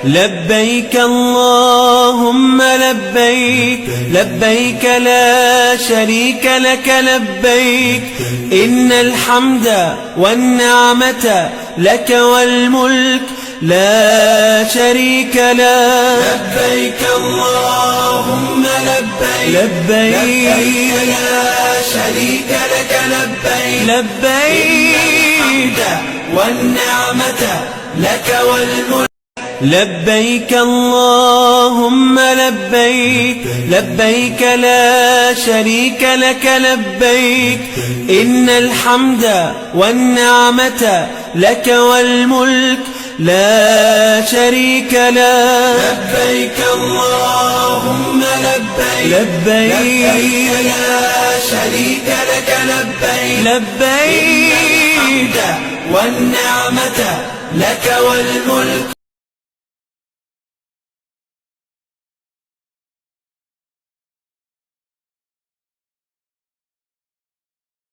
لبيك اللهم لبيك، لبيك لا شريك لك لبيك، إن الحمد والنعمة لك والملك لا شريك لك. لبيك اللهم لبيك، لبيك لا شريك لك لبيك، لبيك والنعمة لك والملك. لبيك اللهم لبيك، لبيك لا شريك لك لبيك، إن الحمد والنعمة لك والملك لا شريك لك. لبيك اللهم لبيك، لبيك لا شريك لك لبيك، لبيك والنعمة لك والملك.